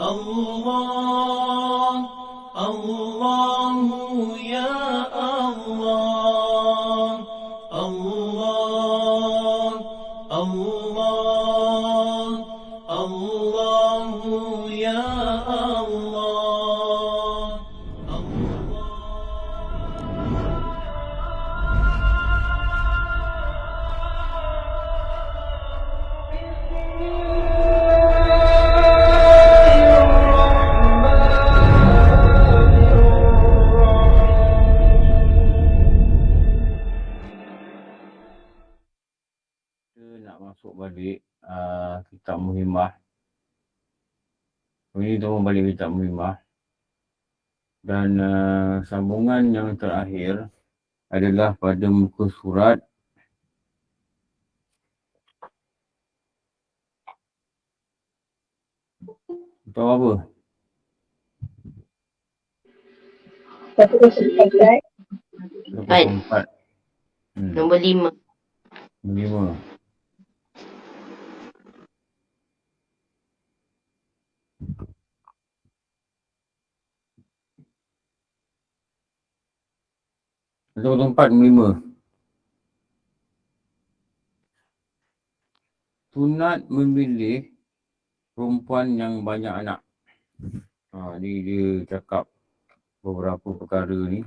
الله الله يا الله الله الله الله يا الله Kita nak masuk balik kitab Muhimmah. Ini tu balik kitab Muhimmah. Dan sambungan yang terakhir adalah pada muka surat atau apa? 104. Nombor 5. 5. Atau 4, 5. Sunat memilih perempuan yang banyak anak. Ni dia cakap beberapa perkara ni.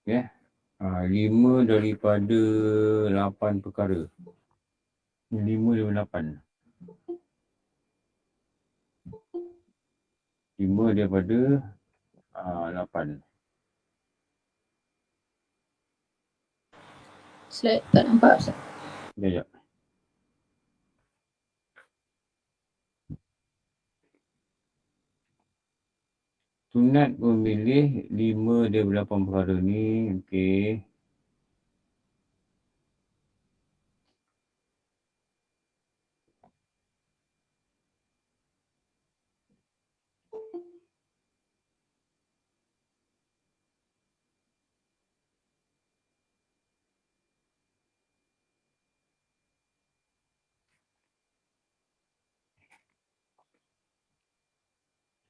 Okay. 5 daripada 8 perkara. 5 daripada 8. 5 daripada 8. Slide tak nampak Ustaz. Sekejap. Sunat memilih 5 daripada 8 perkara ni. Okey.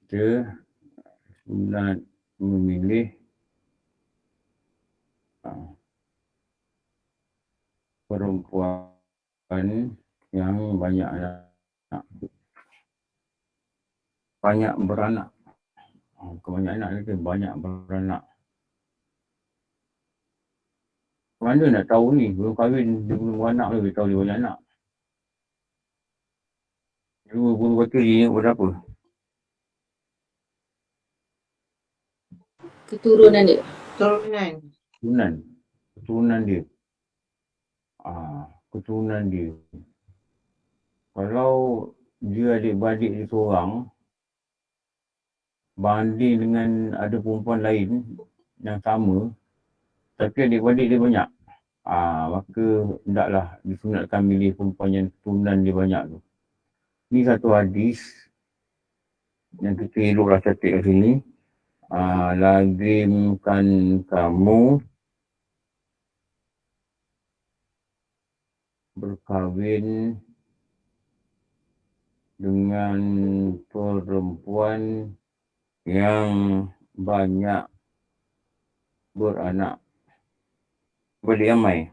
Kita sunat memilih perempuan yang banyak anak. Banyak beranak. Kebanyak anak ni banyak beranak. Mana nak tahu ni? Belum kahwin, dia belum beranak lebih tahu dia banyak anak. Dua guru kata dia ingat berapa? Keturunan dia. Keturunan dia. Keturunan dia. Kalau dia adik-beradik dia seorang, banding dengan ada perempuan lain yang sama, tapi adik-beradik dia banyak, maka hendaklah disunatkan milih perempuan yang keturunan dia banyak tu. Ni satu hadis yang kita eloklah catat kat sini. Lazimkan kamu berkahwin dengan perempuan yang banyak beranak. Beriamai.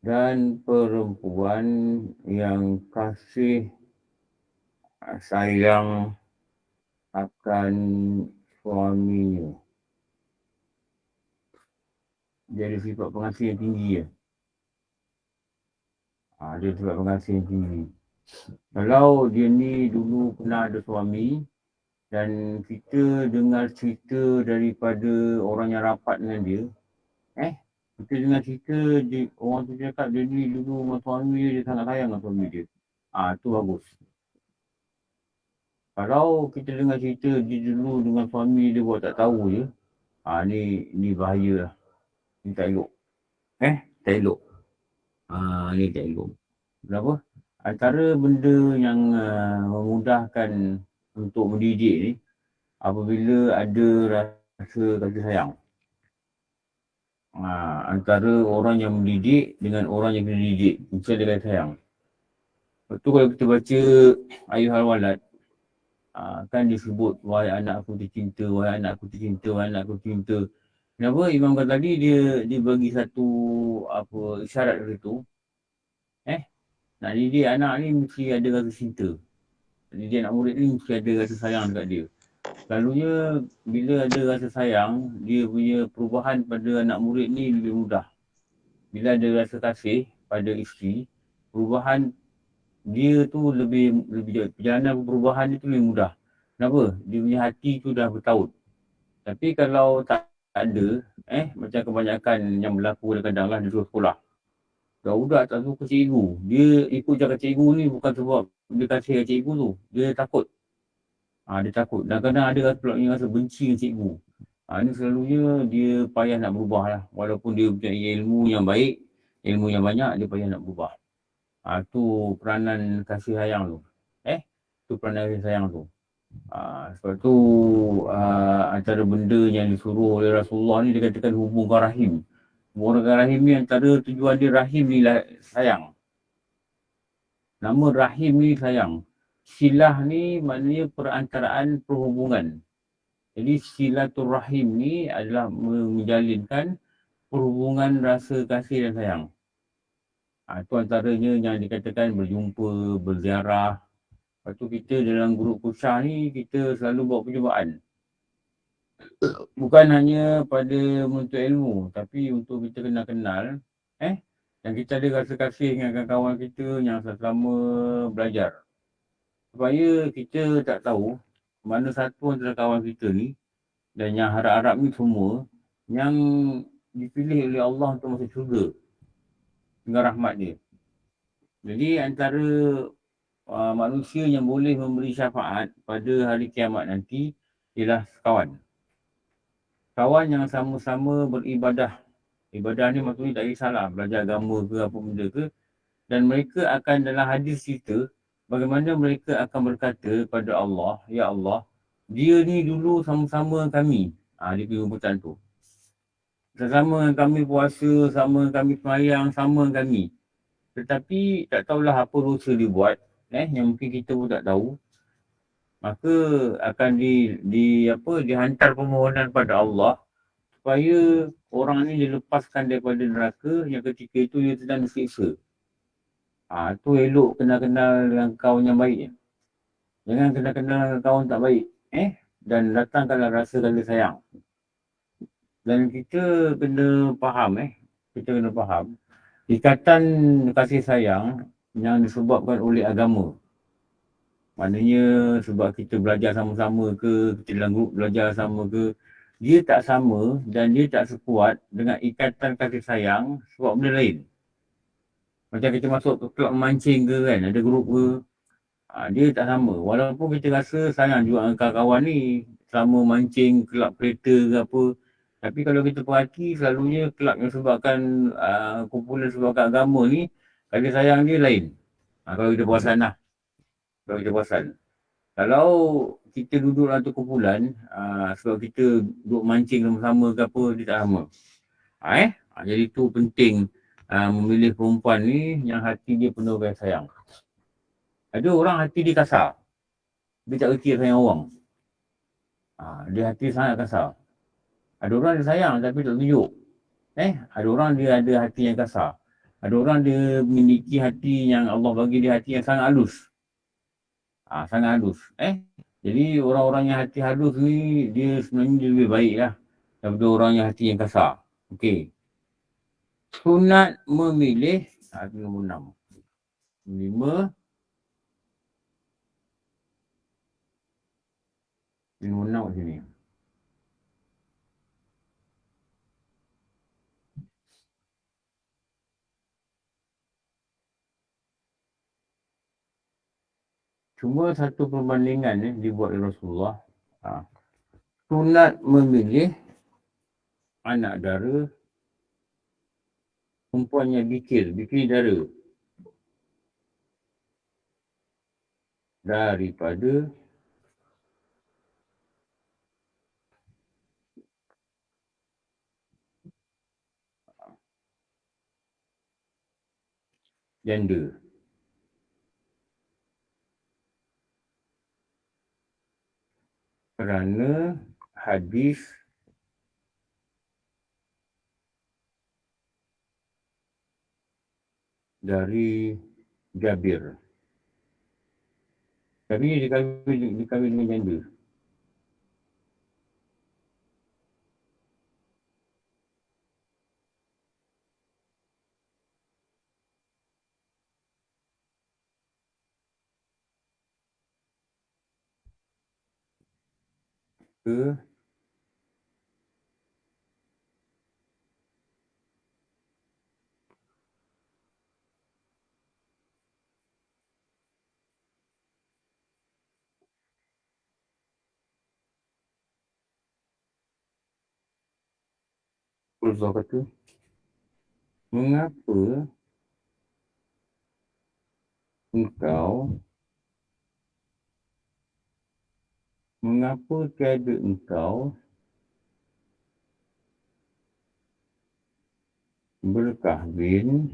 Dan perempuan yang kasih sayang akan suaminya. Dia ada sifat pengasih yang tinggi ya. Dia sifat pengasih yang tinggi. Kalau dia ni dulu pernah ada suami dan kita dengar cerita daripada orang yang rapat dengan dia, kita dengar cerita orang tu cakap dia ni dulu dengan suami dia sangat sayang dengan suami dia. Tu bagus. Kalau kita dengar cerita dia dulu dengan suami dia buat tak tahu je, ni bahaya lah. Ni tak elok. Tak elok. Ni tak elok. Kenapa? Antara benda yang memudahkan untuk mendidik ni, apabila ada rasa kasih sayang. Antara orang yang mendidik dengan orang yang kena didik. Mesti ada kasih sayang. Lepas tu kalau kita baca Ayyuhal Walad, kan disebut wahai anak aku tercinta, wahai anak aku tercinta, wahai anak aku tercinta. Kenapa Imam Ghazali dia bagi satu isyarat dari tu. Nak didik anak ni mesti ada rasa cinta. Didik anak murid ni mesti ada rasa sayang dekat dia. Selalunya bila ada rasa sayang, dia punya perubahan pada anak murid ni lebih mudah. Bila ada rasa kasih pada isteri, perubahan dia tu lebih perjalanan perubahan dia tu lebih mudah. Kenapa? Dia punya hati tu dah bertaut. Tapi kalau tak ada, macam kebanyakan yang berlaku kadang-kadang lah dia suruh sekolah. Budak tak suka cikgu. Dia ikut cakap cikgu ni bukan sebab dia kasih cikgu tu. Dia takut. Dia takut. Dan kadang ada pula yang rasa benci dengan cikgu. Ini selalunya dia payah nak berubah lah. Walaupun dia punya ilmu yang baik, ilmu yang banyak, dia payah nak berubah. Tu peranan kasih sayang tu. Tu peranan kasih sayang tu. Sebab tu antara benda yang disuruh oleh Rasulullah ni dia katakan hubungkan rahim. Hubungkan rahim ni antara tujuan dia rahim ni lah sayang. Nama rahim ni sayang. Silah ni maknanya perantaraan perhubungan. Jadi silaturrahim ni adalah menjalinkan perhubungan rasa kasih dan sayang. Itu antaranya yang dikatakan berjumpa, berziarah. Lepas tu kita dalam grup Kusyah ni, kita selalu buat perjumpaan. Bukan hanya pada menuntut ilmu, tapi untuk kita kenal-kenal. Dan kita ada rasa kasih dengan kawan-kawan kita yang sama belajar. Supaya kita tak tahu mana satu antara kawan kita ni dan yang harap-harap ni semua yang dipilih oleh Allah untuk masuk syurga dengan rahmat dia. Jadi antara manusia yang boleh memberi syafaat pada hari kiamat nanti ialah kawan. Kawan yang sama-sama beribadah. Ibadah ni maksudnya tak kisahlah belajar agama ke apa benda ke. Dan mereka akan dalam hadis cerita bagaimana mereka akan berkata kepada Allah, Ya Allah, dia ni dulu sama-sama kami. Dia punya rumputan tu. Sama dengan kami puasa, sama dengan kami semayang, sama dengan kami. Tetapi tak tahulah apa dosa dia buat, yang mungkin kita pun tak tahu. Maka akan dihantar permohonan pada Allah supaya orang ni dilepaskan daripada neraka yang ketika itu dia sedang disiksa. Tu elok kenal-kenal dengan kawan yang baik. Jangan kenal-kenal dengan kawan tak baik. Dan datangkanlah rasa kasih sayang. Dan kita kena faham, ikatan kasih sayang yang disebabkan oleh agama. Maknanya sebab kita belajar sama-sama ke, kita dalam grup belajar sama ke, dia tak sama dan dia tak sekuat dengan ikatan kasih sayang sebab benda lain. Macam kita masuk ke kelab memancing ke kan, ada grup ke, dia tak sama. Walaupun kita rasa sayang juga dengan kawan-kawan ni, sama mancing, kelab kereta ke apa. Tapi kalau kita perhati, selalunya kelab yang sebabkan kumpulan sebabkan agama ni, kasih sayang dia lain. Kalau kita perasan lah. Kalau kita duduk dalam tu kumpulan, sebab kita duduk mancing sama-sama ke apa, dia tak sama. Jadi tu penting memilih perempuan ni yang hati dia penuh kasih sayang. Ada orang hati dia kasar. Dia tak reti sayang orang. Dia hati sangat kasar. Ada orang dia sayang tapi tak tunjuk. Ada orang dia ada hati yang kasar. Ada orang dia memiliki hati yang Allah bagi dia hati yang sangat halus. Sangat halus. Jadi orang-orang yang hati halus ni dia sebenarnya lebih baik lah daripada orang yang hati yang kasar. Okey. Sunat memilih nombor 6. 5. Nombor 6 kat sini. Cuma satu perbandingan dibuat oleh Rasulullah. Sunat memilih anak dara perempuan yang bikir dara daripada janda. Kerana hadis dari Jabir. Tapi dia kahwin dengan janda. Ke Rasulullah kata, mengapa tiada engkau berkahwin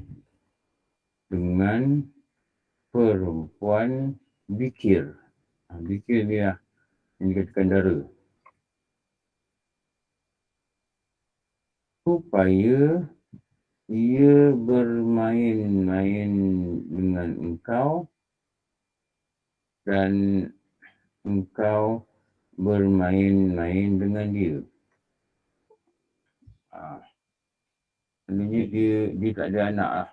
dengan perempuan bikir. Bikir dia yang dikatakan dara. Supaya ia bermain-main dengan engkau dan engkau bermain-main dengan dia. Maksudnya dia tak ada anak lah.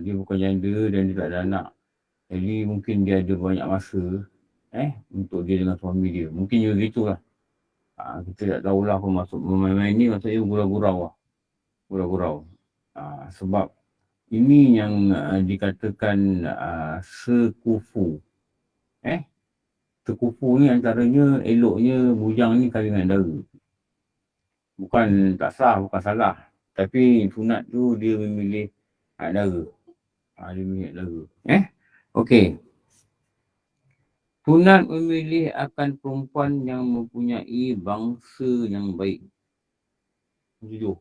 Dia bukan janda dan dia tak ada anak. Jadi mungkin dia ada banyak masa untuk dia dengan suami dia. Mungkin juga gitulah. Kita tak tahulah apa maksud bermain-main ni, maksudnya gurau-gurau lah. Gurau-gurau. Sebab ini yang dikatakan sekufu. Sekufu ni antaranya eloknya bujang ni kahwin dengan dara. Bukan tak sah, bukan salah. Tapi sunat tu dia memilih anak dara. Dia memilih anak dara. Okey. Sunat memilih akan perempuan yang mempunyai bangsa yang baik. 7.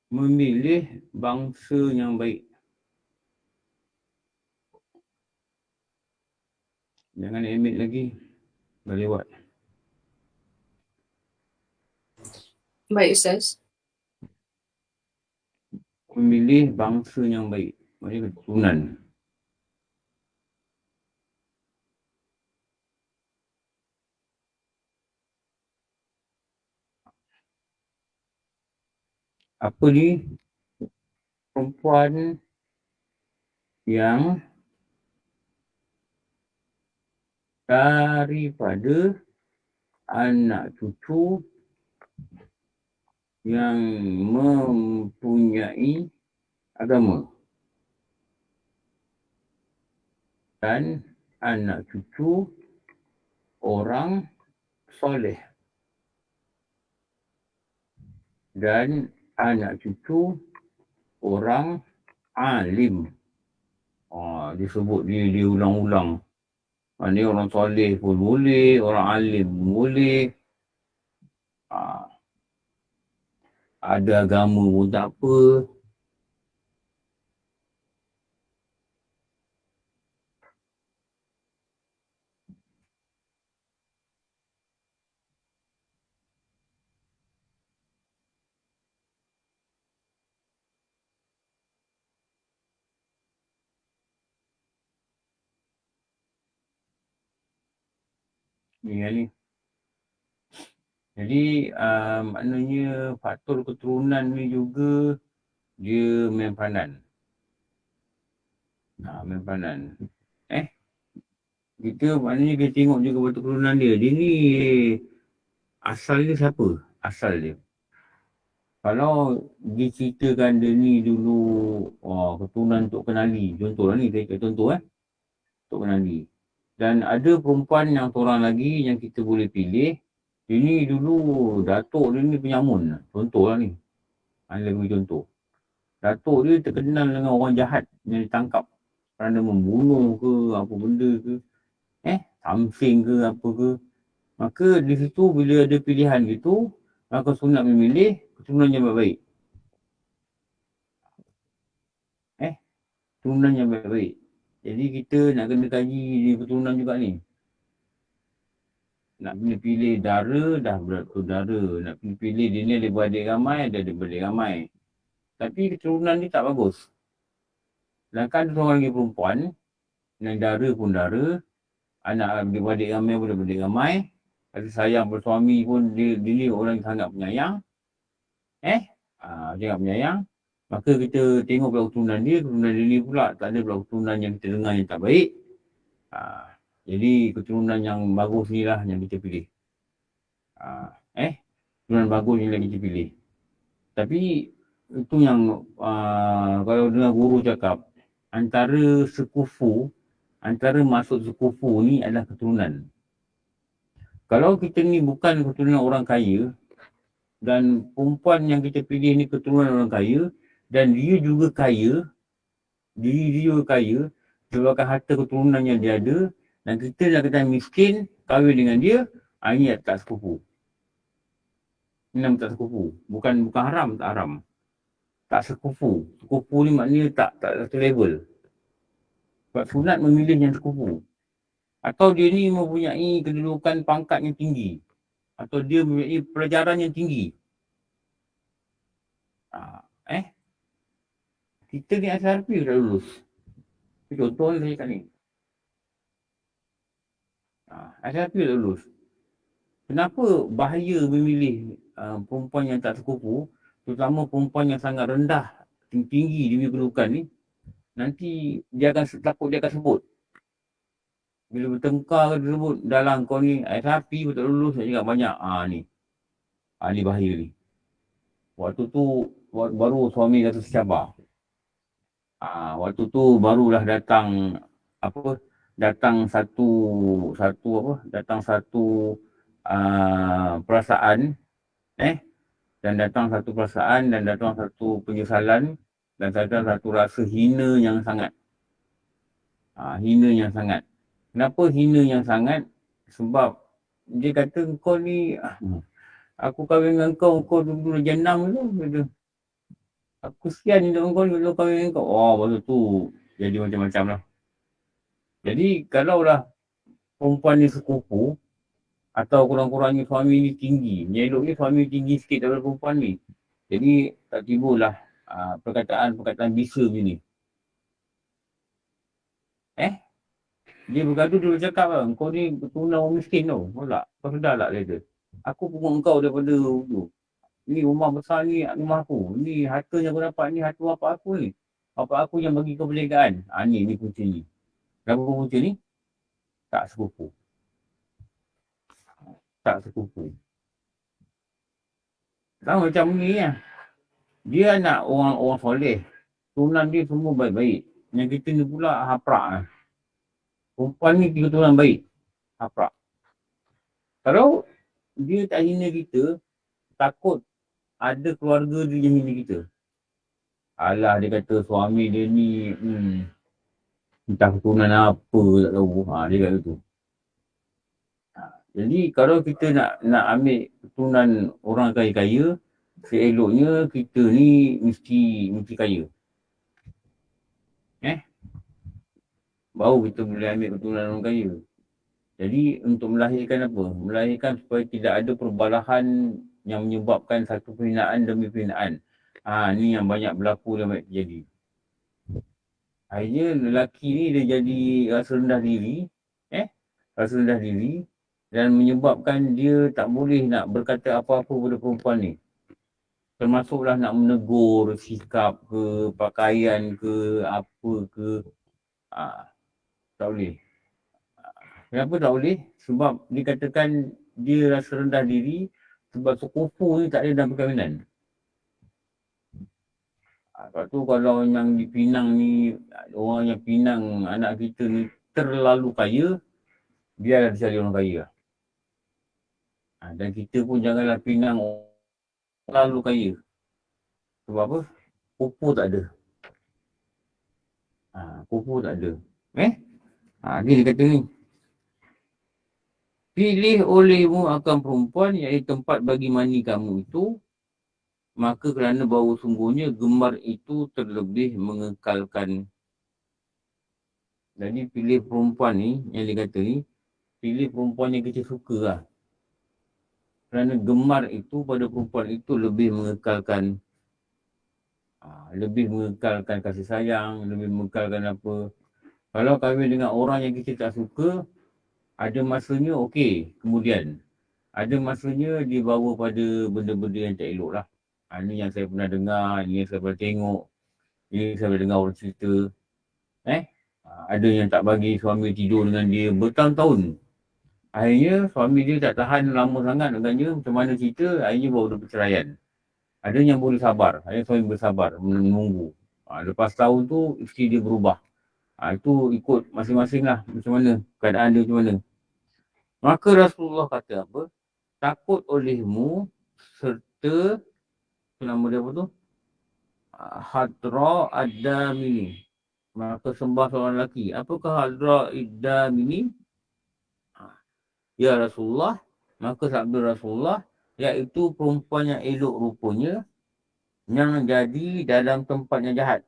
Memilih bangsa yang baik. Jangan emit lagi. Dah lewat. Baik, Ustaz. Memilih bangsa yang baik. Maksudnya keturunan. Apa ni? Perempuan yang daripada anak cucu yang mempunyai agama dan anak cucu orang soleh dan anak cucu orang alim. Disebut dia ulang-ulang. Maknanya orang soleh pun boleh, orang alim pun boleh. Ada agama pun tak apa. Ni. Jadi maknanya faktor keturunan ni juga dia main peranan. Main peranan. Kita maknanya kita tengok juga faktor keturunan dia. Dia ni asal dia siapa? Asal dia. Kalau diceritakan dia ni dulu keturunan Tok Kenali. Contohlah ni, saya contoh Tok Kenali. Dan ada perempuan yang seorang lagi yang kita boleh pilih Dia ni dulu datuk dia ni penyamun. Contoh lah ni. Anda bagi contoh. Datuk dia terkenal dengan orang jahat yang ditangkap kerana membunuh ke apa benda ke. Something ke apa ke. Maka di situ bila ada pilihan gitu, maka sunat memilih keturunan yang baik-baik. Keturunan yang baik-baik. Jadi kita nak kena kaji di keturunan juga ni. Nak pilih dara, dah bersaudara. Nak pilih dia ni ada beradik ramai, ada beradik ramai. Tapi keturunan ni tak bagus. Sedangkan seorang lagi perempuan, yang dara pun dara, anak beradik ramai pun beradik ramai, kasih sayang bersuami pun dia ni orang yang sangat penyayang. Sangat penyayang. Maka kita tengok pula keturunan dia ni pula tak ada pula keturunan yang kita dengar yang tak baik. Jadi keturunan yang bagus ni lah yang kita pilih. Keturunan bagus ni lah kita pilih. Tapi itu yang kalau dengar guru cakap, antara maksud sekufu ni adalah keturunan. Kalau kita ni bukan keturunan orang kaya dan perempuan yang kita pilih ni keturunan orang kaya dan dia juga kaya, dia juga kaya sebabkan harta keturunan yang dia ada, dan kita nak kata miskin kahwin dengan dia, ini tak sekufu. Ini nama tak sekufu. Bukan haram, tak haram. Tak sekufu. Sekufu ni maknanya tak satu level. Sebab sunat memilih yang sekufu. Atau dia ni mempunyai kedudukan pangkat yang tinggi. Atau dia mempunyai pelajaran yang tinggi. Kita ni SRP dah lulus. Contoh ni saya kat ni. SRP dah lulus. Kenapa bahaya memilih perempuan yang tak sekufu, terutama perempuan yang sangat rendah, tinggi dia punya kedudukan ni, nanti dia akan takut dia akan sebut. Bila bertengkar dia sebut, dalam kau ni SRP pun tak lulus, nak cakap banyak. Ni bahaya ni. Waktu tu baru suami kata secabar. Waktu tu barulah datang satu perasaan, dan datang satu perasaan dan datang satu penyesalan dan datang satu rasa hina yang sangat. Hina yang sangat. Kenapa hina yang sangat? Sebab dia kata kau ni, aku kahwin dengan kau dulu jenam tu. Aku sekian untuk kau dulu kahwin dengan kau. Waktu tu jadi macam-macam lah. Jadi kalaulah perempuan ni sekufu, atau kurang-kurangnya suami ni tinggi, eloknya suami tinggi sikit daripada perempuan ni. Jadi tak timbullah perkataan-perkataan bisa begini. Dia bergaduh, dia bercakap lah, kau ni keturunan orang miskin tau. Kau sedar tak dia kata, aku pungut kau daripada dulu. Ni rumah besar ni, rumah aku. Ni harta yang aku dapat ni, harta bapak aku ni. Bapak aku yang bagi kau perniagaan. Ni punca ni. Kenapa punca ni? Tak sekufu. Sama macam ni lah. Dia nak orang soleh. Keturunan dia semua baik-baik. Yang kita ni pula haprak lah. Perempuan ni keturunan baik. Haprak. Kalau dia tak hina kita, takut ada keluarga dia yang hina kita. Alah, dia kata suami dia ni entah keturunan apa tak tahu. Dia kata tu. Jadi kalau kita nak ambil keturunan orang kaya-kaya, seeloknya kita ni mesti kaya. Baru kita boleh ambil keturunan orang kaya. Jadi untuk melahirkan apa? Melahirkan supaya tidak ada perbalahan yang menyebabkan satu penghinaan demi penghinaan. Ni yang banyak berlaku dan banyak terjadi. Akhirnya lelaki ni dia jadi rasa rendah diri. Rasa rendah diri. Dan menyebabkan dia tak boleh nak berkata apa-apa pada perempuan ni. Termasuklah nak menegur sikap ke, pakaian ke, apa ke. Tak boleh. Kenapa tak boleh? Sebab dikatakan dia rasa rendah diri sebab sekufu ni tak ada dalam perkahwinan. Sebab tu kalau yang di Penang ni, orang yang Penang, anak kita ni terlalu kaya, biarlah dia cari orang kaya. Dan kita pun janganlah pinang terlalu kaya. Sebab apa? Kupu tak ada. Kupu tak ada. Ni dia kata ni. Pilih olehmu akan perempuan iaitu tempat bagi mani kamu itu, maka kerana bahawa sungguhnya gemar itu terlebih mengekalkan. Jadi pilih perempuan ni, yang dia kata ni, pilih perempuan yang kita suka lah. Kerana gemar itu pada perempuan itu lebih mengekalkan. Lebih mengekalkan kasih sayang, lebih mengekalkan apa. Kalau kahwin dengan orang yang kita tak suka, ada masanya okey, kemudian. Ada masanya dibawa pada benda-benda yang tak elok lah. Ini yang saya pernah dengar, ini yang saya pernah tengok. Ini saya pernah dengar orang cerita. Ada yang tak bagi suami tidur dengan dia bertahun-tahun. Akhirnya suami dia tak tahan lama sangat dengannya. Macam mana cerita, akhirnya baru ada perceraian. Ada yang boleh sabar. Akhirnya suami bersabar, menunggu. Lepas tahun tu, isteri dia berubah. Itu ikut masing-masing lah. Macam mana, keadaan dia macam mana. Maka Rasulullah kata apa? Takut olehmu serta nama dia apa tu? Hadra ad-damini. Maka sembah seorang lelaki. Apakah hadra ad-damini? Ya Rasulullah. Maka sabda Rasulullah, iaitu perempuan yang elok rupanya yang jadi dalam tempat yang jahat.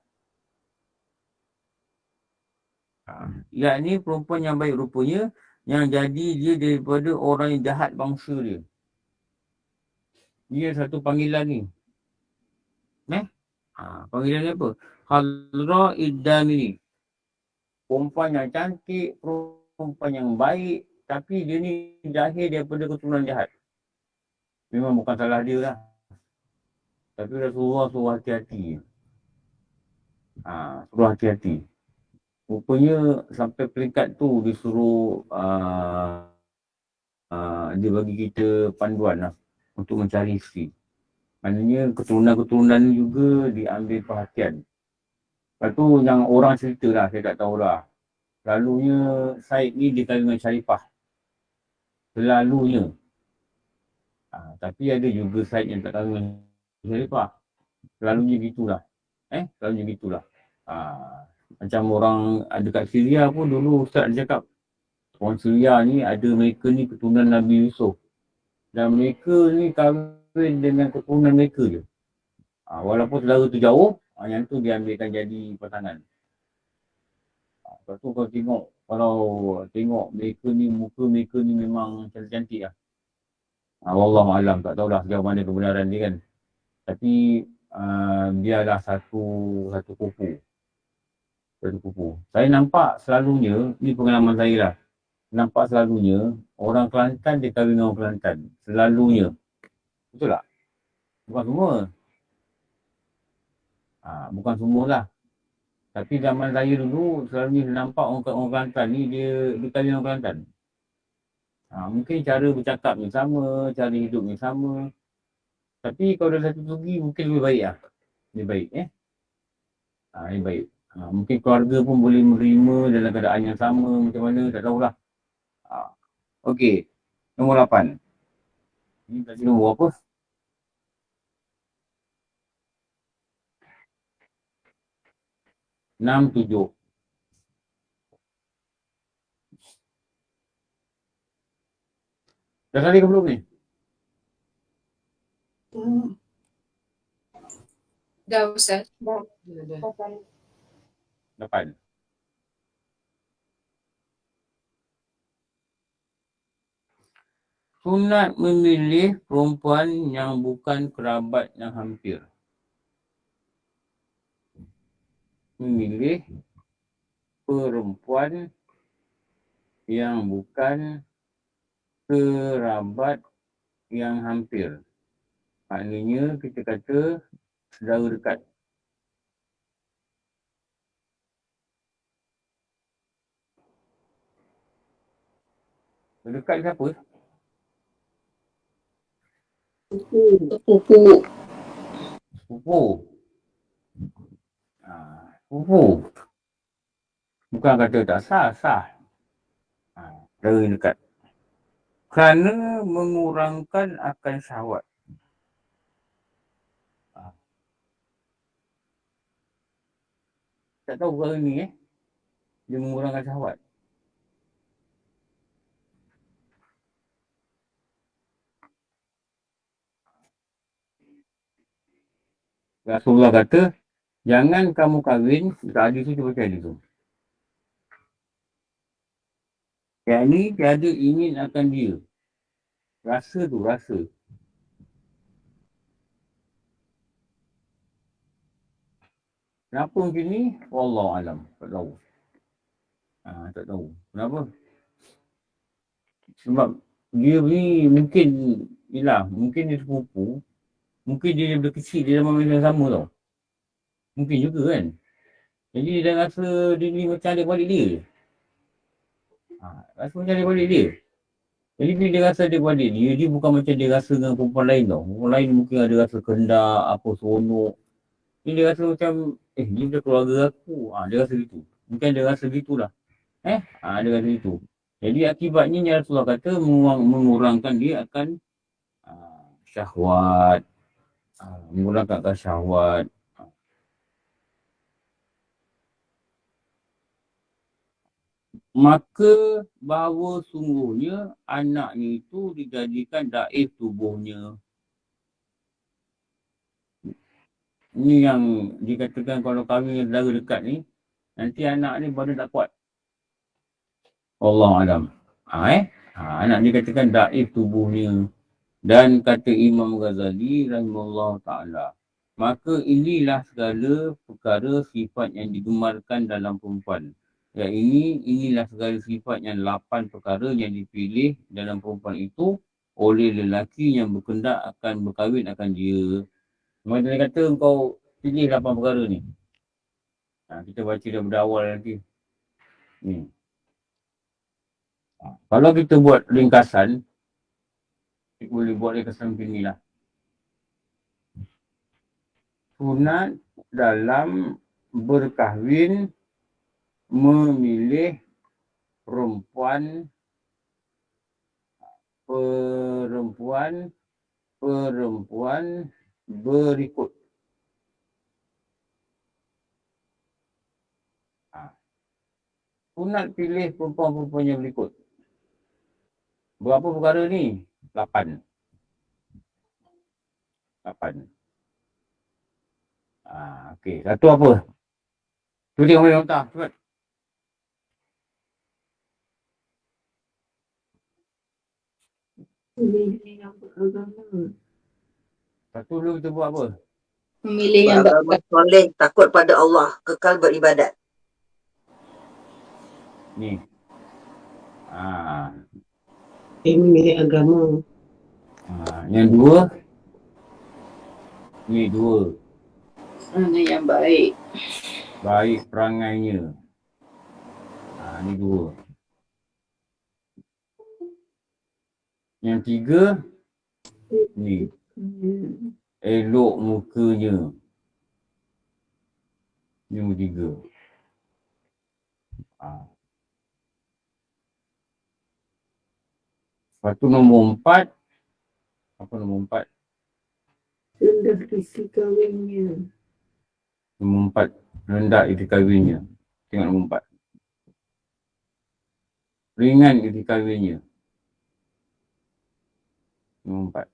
Yakni perempuan yang baik rupanya yang jadi dia daripada orang yang jahat bangsa dia. Dia satu panggilan ni. Panggilan ni apa? Hadra iddamini. Perempuan yang cantik, perempuan yang baik, tapi dia ni lahir daripada keturunan jahat. Memang bukan salah dia lah. Tapi Rasulullah suruh hati-hati. Suruh hati-hati. Rupanya sampai peringkat tu disuruh dia bagi kita panduan lah untuk mencari isteri. Maknanya keturunan-keturunan ni juga diambil perhatian. Lepas tu yang orang cerita lah, saya tak tahu lah. Selalunya Syed ni dia kahwin dengan Syarifah. Selalunya. Tapi ada juga Syed yang tak kahwin dengan Syarifah. Selalunya gitulah. Selalunya gitulah. Macam orang dekat Syria pun dulu Ustaz ada cakap. Orang Syria ni ada mereka ni keturunan Nabi Yusuf. Dan mereka ni kahwin dengan keturunan mereka je. Walaupun saudara tu jauh, yang tu diambilkan jadi pasangan. Lepas tu kalau tengok mereka ni, muka mereka ni memang cantik-cantik lah. Wallahualam, tak tahulah sejauh mana kebenaran dia kan. Tapi dia adalah satu kupu. Saya nampak selalunya, ni pengalaman saya lah. Nampak selalunya, orang Kelantan dia kahwin dengan orang Kelantan. Selalunya. Betul tak? Bukan semua. Bukan semua lah. Tapi zaman saya dulu, selalunya nampak orang Kelantan ni, dia kahwin dengan orang Kelantan. Mungkin cara bercakap ni sama, cara hidup ni sama. Tapi kalau dah satu segi, mungkin lebih baik lah. Lebih baik, lebih baik. Mungkin keluarga pun boleh menerima dalam keadaan yang sama, macam mana, tak tahulah. Okey, nombor 8. Ini tadi nombor apa? 6, 7. Dah kali ke belum ni? Dah Ustaz. Dah. 8. Sunat memilih perempuan yang bukan kerabat yang hampir. Memilih perempuan yang bukan kerabat yang hampir. Maknanya kita kata saudara dekat. Dekat siapa? Sepupu. Sepupu. Bukan kata tak sah, sah. Saudara dekat. Kerana mengurangkan akan syahwat. Tak tahu perkara ni dia mengurangkan syahwat. Rasulullah kata, jangan kamu kahwin, tak ada tu cuba cari tu. Yang ni tiada ingin akan dia. Rasa tu, rasa. Kenapa macam ni? Wallahualam. Tak tahu. Tak tahu. Kenapa? Sebab dia ni mungkin, yelah, mungkin dia sepupu. Mungkin dia daripada kecil, dia dah main yang sama tau. Mungkin juga kan. Jadi dia dah rasa dia ni macam adik-beradik dia. Rasa macam adik-beradik dia. Jadi bila dia rasa adik-beradik dia bukan macam dia rasa dengan perempuan lain tau. Perempuan lain mungkin ada rasa kendak, apa seronok. Dia rasa macam, ni dah keluarga aku. Dia rasa gitu. Mungkin dia rasa gitulah. Dia rasa gitu. Jadi akibatnya yang Rasulullah kata mengurangkan dia akan syahwat. Mengurangkan akan syahwat. Maka bahawa sungguhnya anaknya itu dijadikan daif tubuhnya. Ini yang dikatakan kalau kahwin saudara dekat ni, nanti anak ni badan tak kuat. Allahualam. Anak ni katakan daif tubuhnya. Dan kata Imam Ghazali rahimahullah ta'ala, maka inilah segala perkara sifat yang digemarkan dalam perempuan. Inilah segala sifat yang 8 perkara yang dipilih dalam perempuan itu oleh lelaki yang berkendak akan berkahwin akan dia. Memang dia kata kau pilih 8 perkara ni. Kita baca daripada awal nanti. Ni. Kalau kita buat ringkasan, kita boleh buat ringkasan macam ni lah. Sunat dalam berkahwin memilih perempuan berikut. Sunat pilih perempuan-perempuan yang berikut. Berapa perkara ni? 8. Okey. Satu apa? Tu tengok boleh notah. Cepat. Memilih yang beragama. Satu dulu kita buat apa? Memilih yang Beragama soleh, takut pada Allah, kekal beribadat. Ni. Memilih agama. Yang dua. Ni dua. perangai yang baik. Baik perangainya. Ni dua. Yang tiga. Ni. Elok mukanya. Ni nombor tiga. Lepas tu nombor 4. Apa nombor 4? Rendah isi kahwinnya. Nombor 4. Rendah isi kahwinnya. Tengok nombor 4. Ringan isi kahwinnya. Nombor 4.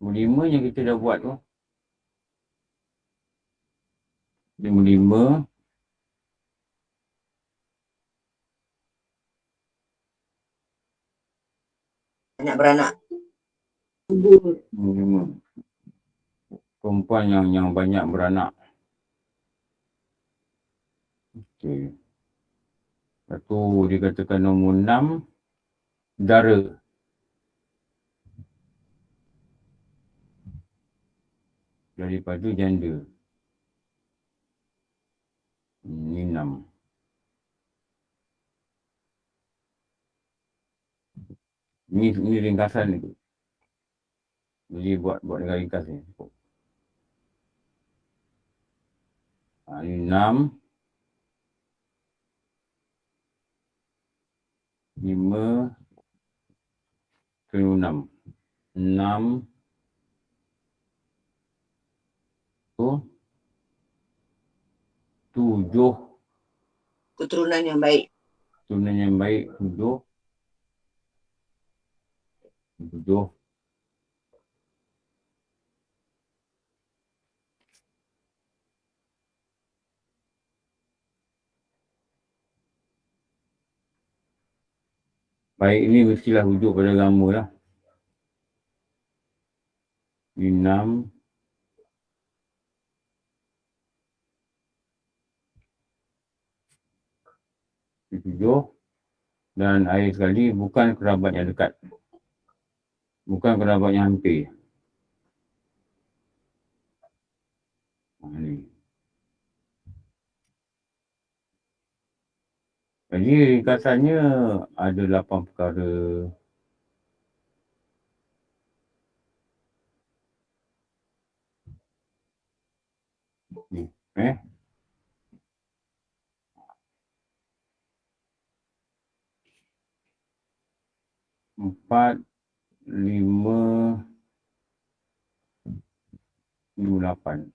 Nombor 5 yang kita dah buat tu. Nombor 5. Banyak beranak. Perempuan yang banyak beranak. Okey. Lepas tu dia katakan nombor 6. Dara. Daripada janda. Ini 6. Ini ringkasan ni. Jadi buat dengan ringkas ni. Ini 6. 5 6 6 7 Keturunan yang baik. turunan yang baik 7 baik ni mestilah rujuk pada agama lah. 6 7 dan akhir sekali bukan kerabat yang dekat. Bukan kerabat yang hampir. Ni. Jadi ringkasannya ada 8 perkara. Ni. 4, 5, 8.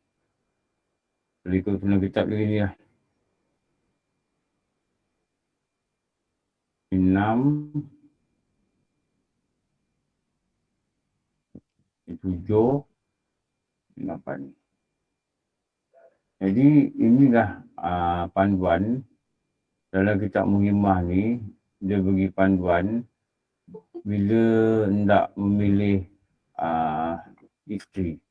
Jadi kau kena kitab lagi ni lah. 6, 7, 8. Jadi inilah panduan dalam kitab Muhimmah ni. Dia bagi panduan bila hendak memilih isteri.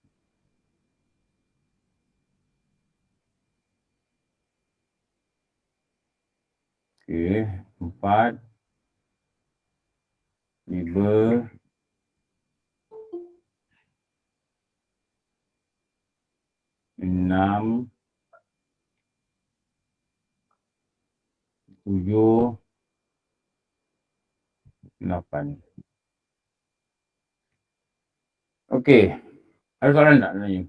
Okey, 4, 5, 6, 7, 8. Okey, ada soalan tak tanya?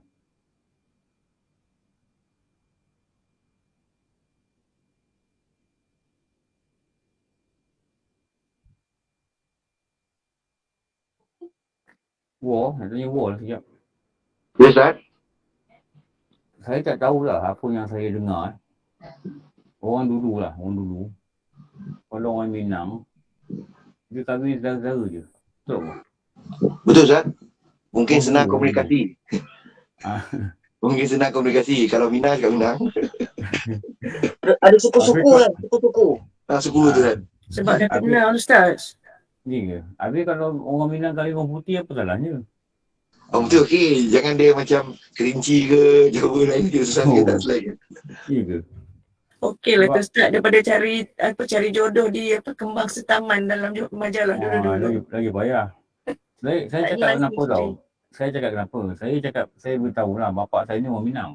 War, nak tanya war lah sekejap. Ya, Ustaz. Saya tak tahulah apa yang saya dengar. Orang dulu. Kalau orang Minang, dia kahwin saudara je. Betul ke? Betul, Ustaz. Mungkin Oh, senang betul. komunikasi. Ah, Mungkin senang komunikasi. Kalau Minang, kat Minang. Ada suku-suku kan? Suku-suku. Suku tu, Ustaz. Sebab dah Habis- kenal Ustaz. Ni ke? Habis kalau orang Minang kahwin orang putih, apa salahnya? Betul, okey. Jangan dia macam Kerinci ke, Jawa lain ke, susah sikit tak selain. Ni ke? Okey lah Sebab- tu Ustaz, daripada cari jodoh di kembang setaman dalam majalah dulu-dulu. Lagi payah. Saya Tak cakap jelas kenapa ni. tau? Saya cakap kenapa? Saya beritahu lah bapak saya ni orang Minang.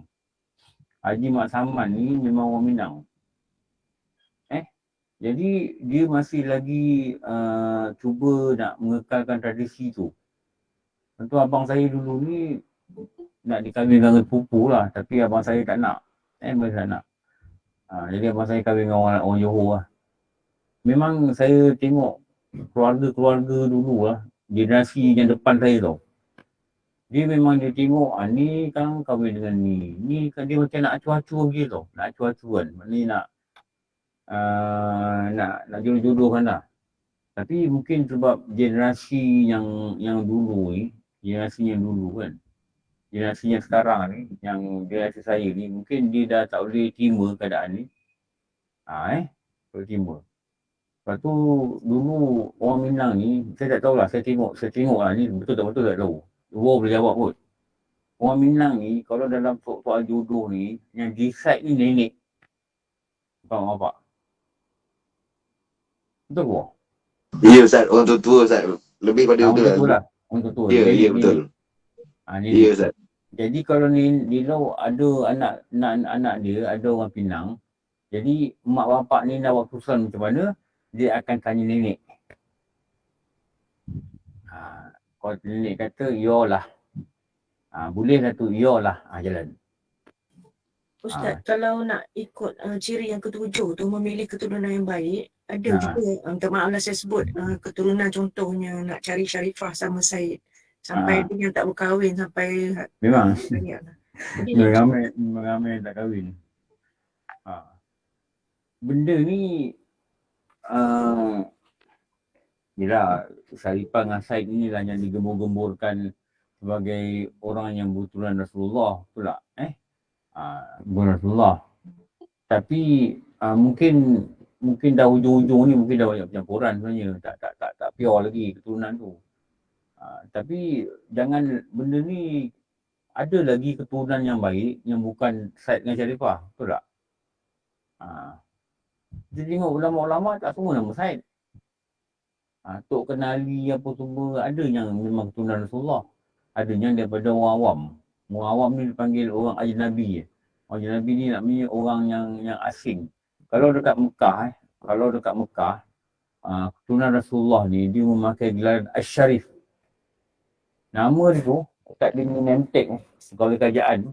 Haji Mak Saman ni memang orang Minang. Jadi dia masih lagi cuba nak mengekalkan tradisi tu. Tentu abang saya dulu ni nak dikahwinkan dengan pupu lah. Tapi abang saya tak nak. Mereka tak nak. Jadi abang saya kahwin dengan orang Johor lah. Memang saya tengok keluarga-keluarga dulu lah. Generasi yang depan saya tau. Dia memang dia tengok ni kan kahwin dengan ni. Ni kan dia macam nak acu-acu lagi tau. Nak acu-acu kan. Maknanya nak jodoh-jodohkan lah. Tapi mungkin sebab generasi yang dulu ni, generasi yang dulu kan, generasi yang sekarang ni, yang generasi saya ni, mungkin dia dah tak boleh terima keadaan ni. Boleh terima. Lepas tu dulu orang Minang ni, saya tak tahulah, saya tengok lah ni, betul tak betul tak tahu. Dua boleh jawab kot. Orang Minang ni, kalau dalam soal jodoh ni, yang decide ni nenek. Bukan bapak. Betul ke? Ya, Ustaz. Orang tua-tua, Ustaz. Lebih pada betul lah. Orang tua. Ya, betul. Ya, Ustaz. Jadi kalau ni ada anak dia, ada orang Pinang. Jadi mak bapak ni nak buat keputusan macam mana, dia akan tanya nenek. Kalau nenek kata, yolah. Boleh lah tu, yolah. Jalan. Ustaz, kalau nak ikut ciri yang ketujuh tu, memilih keturunan yang baik, ada juga, minta maaf lah saya sebut, keturunan contohnya nak cari Syarifah sama Said. Sampai dia yang tak berkahwin, sampai Memang. banyak lah. Jadi ni Ramai yang tak kahwin. Benda ni yelah, Syarifah dengan Said ni lah yang digembur-gemburkan sebagai orang yang berturunan Rasulullah, betul tak? Berturunan Rasulullah. Tapi mungkin dah ujung-ujung ni mungkin dah banyak pencampuran sebenarnya. Tak pure lagi keturunan tu. Tapi jangan, benda ni ada lagi keturunan yang baik yang bukan Said dengan Syarifah, betul tak? Kita tengok ulama-ulama tak semua nama Said. Tok Kenali apa semua, ada yang memang keturunan Rasulullah. Ada yang daripada orang awam. Orang awam ni dipanggil orang ajnabi. Orang ajnabi ni maknanya orang yang asing. Kalau dekat Mekah, keturunan Rasulullah ni dia memakai gelar Asy-Syarif. Nama dia tu, kat dia ni name tag pegawai kerajaan,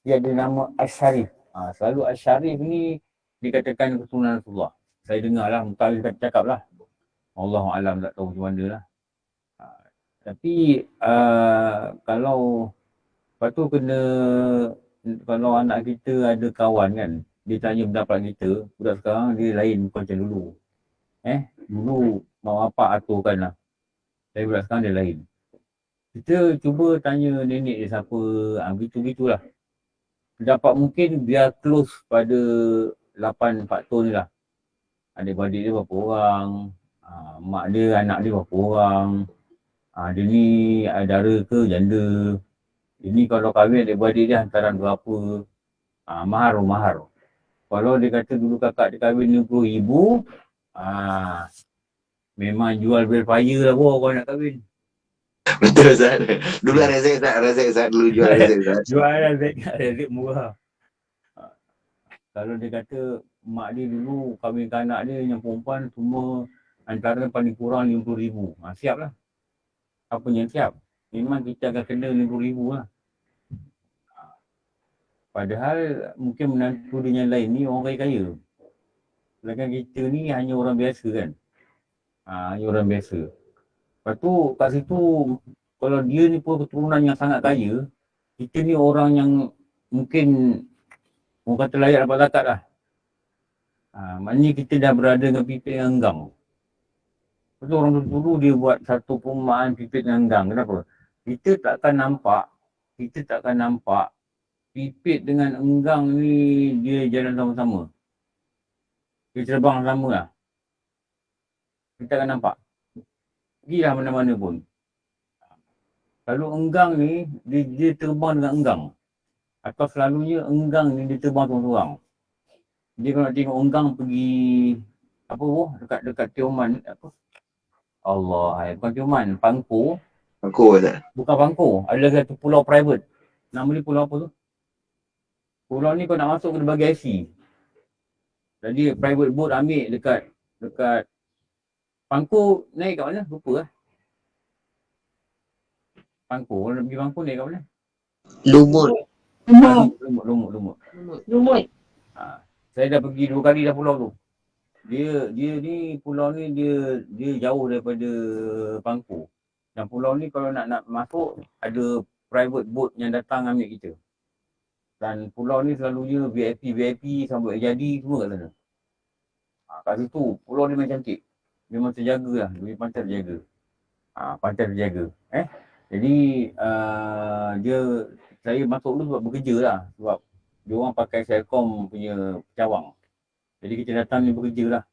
dia ada nama Asy-Syarif. Selalu Asy-Syarif ni dikatakan keturunan Rasulullah. Saya dengar lah, Mutawif cakap lah. Allahu'alam, tak tahu macam mana lah. Tapi kalau lepas tu kalau anak kita ada kawan kan, dia tanya pendapat kita, budak sekarang dia lain bukan macam dulu. Dulu mak bapak aturkan lah. Tapi budak sekarang dia lain. Kita cuba tanya nenek dia siapa, begitu-begitulah. Pendapat mungkin biar close pada 8 faktor ni lah. Adik-beradik dia berapa orang, mak dia, anak dia berapa orang, dia ni dara ke janda, dia ni kalau kahwin adik-beradik dia hantaran berapa, mahar. Kalau dia kata dulu kakak dia kahwin RM50,000, memang jual bel fire lah kalau nak kahwin. Betul Ustaz. Dulu Razak Ustaz dulu jual Razak Ustaz. Jual Razak murah. Kalau dia kata mak dia dulu kahwinkan anak dia yang perempuan semua antara paling kurang RM50,000. Siap lah. Apa yang siap? Memang kita akan kena RM50,000 lah. Padahal mungkin menantu dia yang lain ni orang kaya-kaya. Sedangkan kita ni hanya orang biasa kan. Hanya orang biasa. Lepas tu kat situ, kalau dia ni pun keturunan yang sangat kaya, kita ni orang yang mungkin orang kata layak dapat zakat lah. Maknanya kita dah berada dengan pipit yang enggang. Lepas tu orang dulu dia buat satu perumahan pipit yang enggang. Kenapa? Kita takkan nampak pipit dengan enggang ni dia jalan sama-sama. Dia terbang sama lah. Kita takkan nampak. Pergilah mana-mana pun. Kalau enggang ni, dia terbang dengan enggang. Atau selalunya enggang ni dia terbang seorang-seorang. Dia kalau nak tengok enggang pergi, dekat Tioman, bukan Tioman, Pangko. Pangko tak? Bukan Pangko, ada lagi satu pulau private. Nama dia pulau apa tu? Pulau ni kau nak masuk kena bagi IC. Jadi private boat ambil dekat Pangko, naik kat mana? Lupa lah. Pangko, kalau nak pergi Pangko naik kat mana? Lumut. Lumut. Saya dah pergi 2 kali dah pulau tu. Dia ni, pulau ni dia jauh daripada Pangko. Dan pulau ni kalau nak masuk, ada private boat yang datang ambil kita. Dan pulau ni selalunya VIP sampai jadi semua kat sana. Kat situ, pulau ni memang cantik. Memang terjaga lah, lebih pantai terjaga. Pantai terjaga. Jadi, saya masuk dulu sebab bekerja lah. Sebab dia orang pakai Selcom punya cawang. Jadi kita datang ni bekerja lah.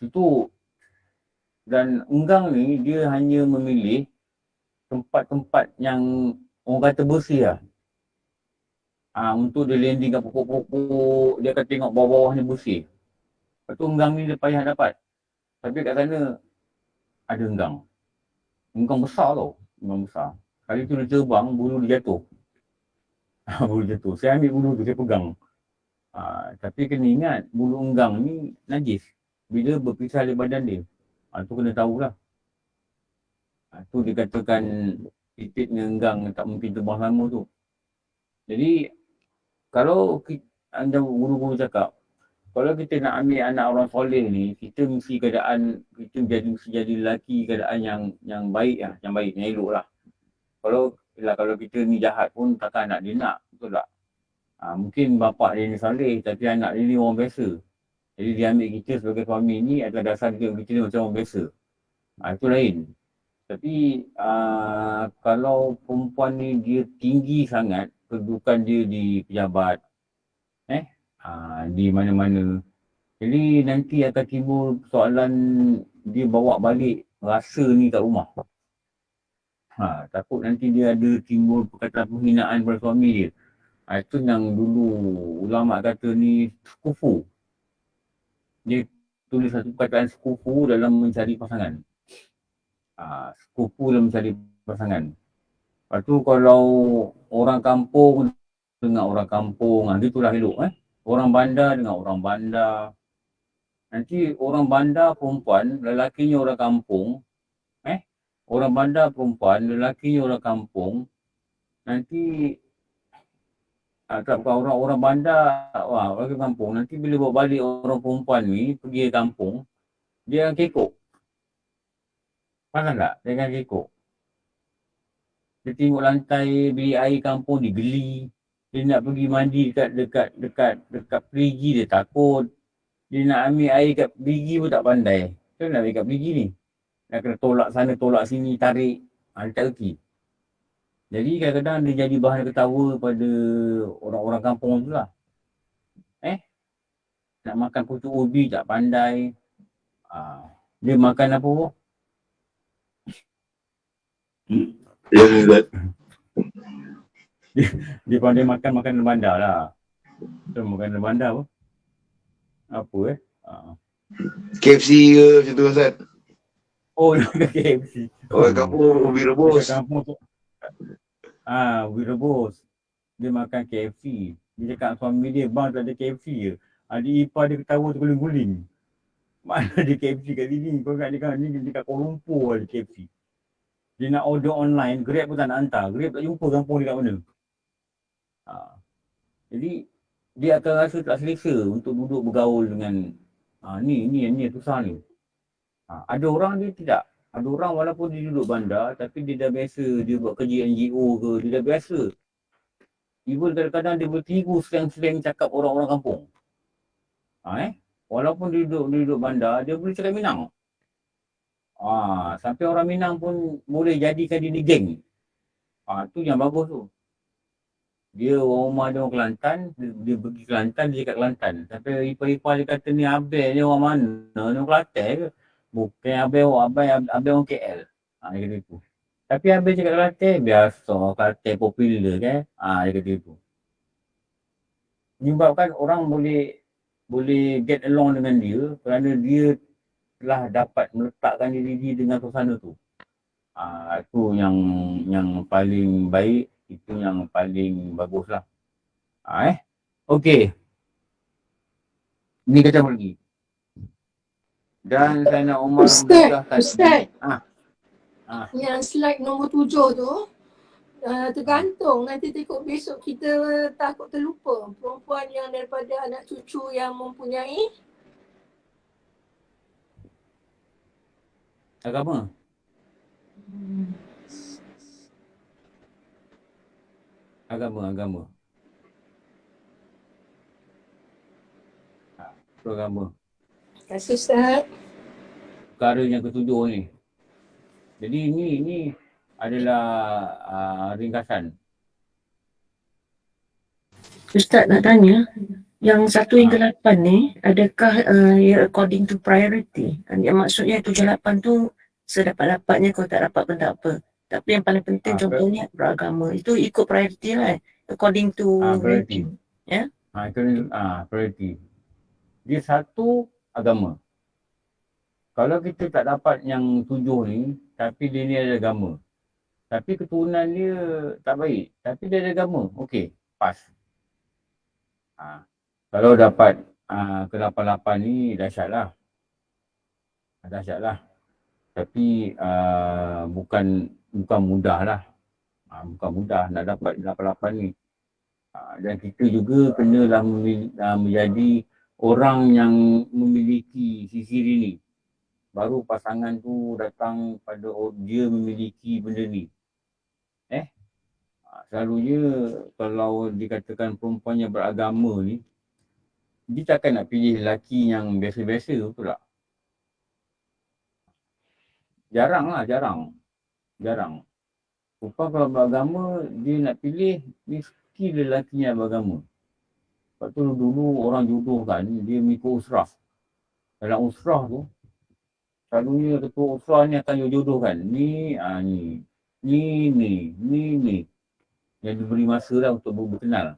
Situ, dan enggang ni dia hanya memilih tempat-tempat yang orang kata bersih lah. Untuk dia landing kat pokok-pokok, dia akan tengok bawah-bawah ni bersih. Lepas tu enggang ni dia payah dapat. Tapi kat sana ada enggang. Enggang besar tau. Enggang besar. Kali tu dia terbang, bulu dia jatuh. Bulu jatuh. Saya ambil bulu tu, saya pegang. Tapi kena ingat, bulu enggang ni najis. Bila berpisah dari badan dia. Tu kena tahulah. Tu dikatakan pipit dengan enggang tak mungkin terbang sama tu. Jadi, kalau anda guru-guru cakap, kalau kita nak ambil anak orang soleh ni, kita mesti mesti jadi lelaki keadaan yang baik lah, yang elok lah. Kalau kita ni jahat pun takkan anak dia nak, betul tak? Mungkin bapak dia ni soleh tapi anak dia ni orang biasa. Jadi dia ambil kita sebagai suami ni adalah dasar kita ni macam orang biasa. Itu lain. Tapi kalau perempuan ni dia tinggi sangat, kedudukan dia di pejabat, di mana-mana. Jadi nanti akan timbul soalan dia bawa balik rasa ni kat rumah. Takut nanti dia ada timbul perkataan penghinaan pada suami dia. Itu yang dulu ulama kata ni sekufu. Dia tulis satu perkataan sekufu dalam mencari pasangan. Sekufu dalam mencari pasangan. Lepas tu kalau orang kampung dengan orang kampung, dia itulah elok. Orang bandar dengan orang bandar. Nanti orang bandar perempuan, lelakinya orang kampung. Orang bandar perempuan, lelakinya orang kampung. Nanti orang bandar, orang kampung, nanti bila bawa balik orang perempuan ni pergi ke kampung, dia akan kekok. Faham tak? Dia akan kekok. Dia tengok lantai bilik air kampung digeli. Dia nak pergi mandi dekat perigi dia takut. Dia nak ambil air kat perigi pun tak pandai. Macam nak ambil kat perigi ni? Nak kena tolak sana, tolak sini, tarik. Dia tak reti. Jadi kadang-kadang dia jadi bahan ketawa pada orang-orang kampung tu lah. Nak makan pucuk ubi tak pandai. Dia makan apa pun? Ya, Ustaz. Dia pandai makan makanan bandar lah. Makanan bandar apa? Apa KFC ke macam tu, Ustaz? Oh, KFC. Orang kampung ubi rebus. Kampung tu. Ubi rebus. Dia makan KFC. Dia cakap suami dia, bang tak ada KFC je. Adik ipar dia ketawa tu guling-guling. Mana ada KFC kat sini? Kau kat dekat Kuala Lumpur ada KFC. Dia nak order online, Grab pun tak nak hantar. Grab tak jumpa kampung dia kat mana. Jadi, dia akan rasa tak selesa untuk duduk bergaul dengan ni susah ni. Ada orang dia tidak. Ada orang walaupun dia duduk bandar, tapi dia dah biasa, dia buat kerja NGO ke, dia dah biasa. Even kadang-kadang dia bertiru slang-slang cakap orang-orang kampung. Walaupun dia duduk bandar, dia boleh cakap Minang. Sampai orang Minang pun boleh jadikan dia ni geng. Tu yang bagus tu. Dia orang rumah dia orang Kelantan, dia pergi Kelantan, dia cakap Kelantan. Sampai ipar-ipar dia kata ni abang ni orang mana? Ni orang Kelantan ke? Bukan abang orang KL. Dia kata itu. Tapi abang cakap Kelantan, biasa Kelantan popular kan? Dia kata itu. Menyebabkan orang boleh get along dengan dia kerana dia telah dapat meletakkan diri dia dengan suasana tu. Itu yang paling baik, itu yang paling bagus lah. Okey. Ni kata lagi. Dan saya nak Umar Ustaz. Yang slide nombor 7 tu tergantung, nanti tengok besok kita takut terlupa perempuan yang daripada anak cucu yang mempunyai agama. Agama. Agama. Terima kasih Ustaz. Perkara yang ketujuh ni. Jadi ini adalah ringkasan. Ustaz nak tanya, yang 1 hingga 8 ni, adakah according to priority? Yang maksudnya 7-8 tu sedapat-dapatnya, kalau tak dapat pun tak apa. Tapi yang paling penting contohnya beragama. Itu ikut priority lah according to priority. Ya? Priority. Dia 1 agama. Kalau kita tak dapat yang 7 ni, tapi dia ni ada agama. Tapi keturunan dia tak baik. Tapi dia ada agama. Okey, pas. Kalau dapat ke 8-8 ni dahsyat lah. Tapi bukan mudah lah. Bukan mudah nak dapat 8-8 ni. Dan kita juga kenalah menjadi orang yang memiliki sisi ini. Baru pasangan tu datang pada dia memiliki benda ni. Selalunya kalau dikatakan perempuan yang beragama ni, dia takkan nak pilih lelaki yang biasa-biasa, betul tak? Jarang. Perempuan kalau beragama, dia nak pilih mesti lelaki yang beragama. Sebab tu dulu orang jodohkan, dia mengikut usrah. Dalam usrah tu, selalunya ketua usrah ni akan jodohkan. Ni. Yang diberi masa lah untuk berkenal.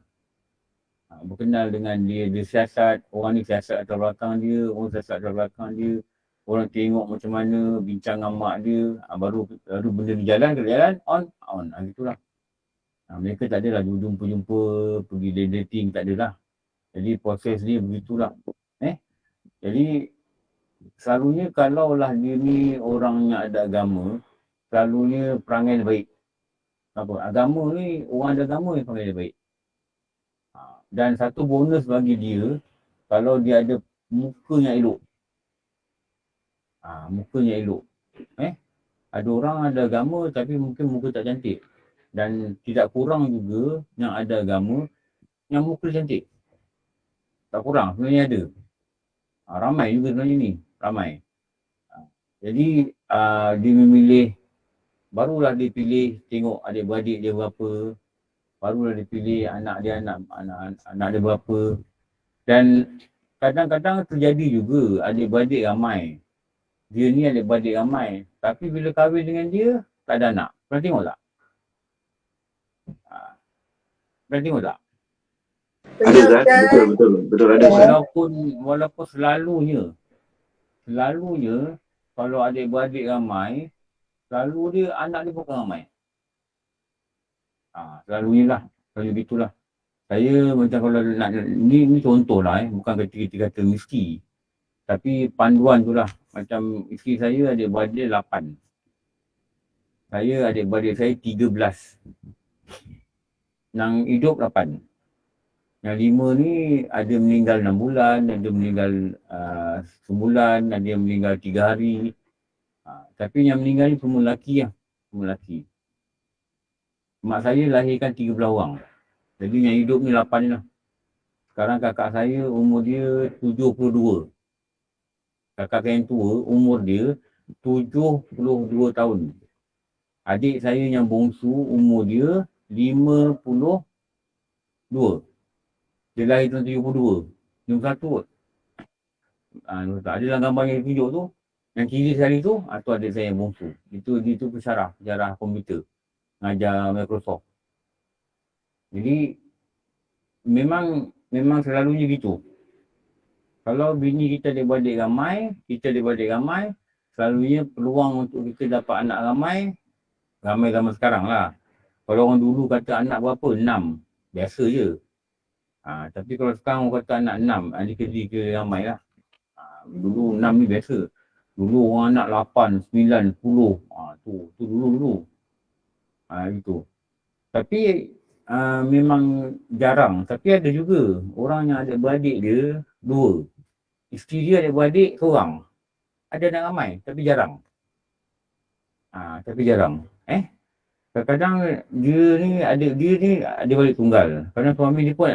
Berkenal dengan dia siasat, orang ni siasat atas belakang dia, orang siasat atas belakang dia. Orang tengok macam mana, bincang dengan mak dia, baru benda ni jalan, on. Gitulah. Mereka tak adalah jumpa-jumpa, pergi dating, tak adalah. Jadi proses dia begitulah. Jadi selalunya kalaulah dia ni orang yang ada agama, selalunya perangai dia baik. Agama ni, orang ada agama yang perangai dia baik. Dan satu bonus bagi dia, kalau dia ada muka yang elok. Ada orang ada agama tapi mungkin muka tak cantik. Dan tidak kurang juga yang ada agama yang muka cantik. Tak kurang, sebenarnya ada. Ramai juga sebenarnya ni, ramai. Jadi dia memilih, barulah dia pilih tengok adik-beradik dia berapa. Barulah dia pilih anak dia berapa. Dan kadang-kadang terjadi juga adik-beradik ramai. Dia ni adik-beradik ramai. Tapi bila kahwin dengan dia, tak ada anak. Pernah tengok tak? Betul ada. Walaupun selalunya kalau adik-beradik ramai, selalu dia anak dia bukan ramai. Selalunya lah, kalau begitulah. Saya macam kalau nak, ni contoh lah bukan kata mesti. Tapi panduan tu lah. Macam isteri saya adik-beradik 8. Saya adik-beradik saya 13. Yang hidup 8. Yang 5 ni ada meninggal 6 bulan, ada meninggal sebulan, ada yang meninggal 3 hari. Tapi yang meninggal ni semua lelaki lah. Semua lelaki. Mak saya lahirkan 13 orang. Jadi yang hidup ni 8 ni lah. Sekarang kakak saya umur dia 72. Kakak saya yang tua, umur dia 72 tahun. Adik saya yang bongsu, umur dia 52. Dia lahir tahun 72. 51 kot. Tak ada dalam gambar yang tunjuk tu. Yang kiri sekali tu, tu adik saya yang bongsu. Itu pesarah komputer. Ngajar Microsoft. Jadi, memang selalunya gitu. Kalau bini kita adik-beradik ramai, selalunya peluang untuk kita dapat anak ramai zaman sekarang lah. Kalau orang dulu kata anak berapa? 6. Biasa je. Tapi kalau sekarang orang kata anak 6, adik-adik ramai lah. Dulu 6 ni biasa. Dulu orang anak 8, 9, 10. Tu dulu. Gitu. Tapi memang jarang. Tapi ada juga orang yang adik-beradik dia 2. Isteri dia adik-beradik seorang. Ada anak ramai tapi jarang. Kadang-kadang dia ni adik-beradik tunggal. Kadang suami dia pun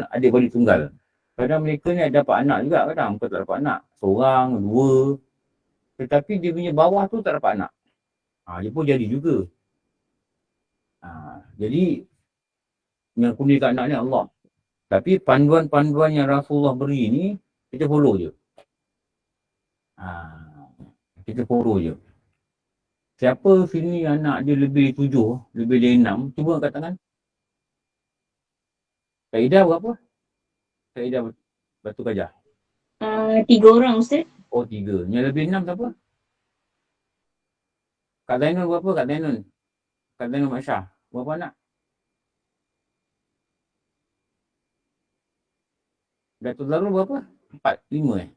adik-beradik tunggal. Kadang mereka ni ada dapat anak juga, kadang mereka tak dapat anak. Seorang, 2. Tetapi dia punya bawah tu tak dapat anak. Dia pun jadi juga. Jadi yang kurniakan anak ni Allah. Tapi panduan-panduan yang Rasulullah beri ni, kita follow je. Siapa sini anak dia lebih 7, lebih dari 6, cuba angkat tangan. Kaedah berapa? Kaedah Batu Gajah. 3 orang Ustaz. Oh 3. Yang lebih 6 siapa? Kak Zainul berapa? Kak Zainul Masyah. Berapa anak? Datuk Zarul berapa? 4, 5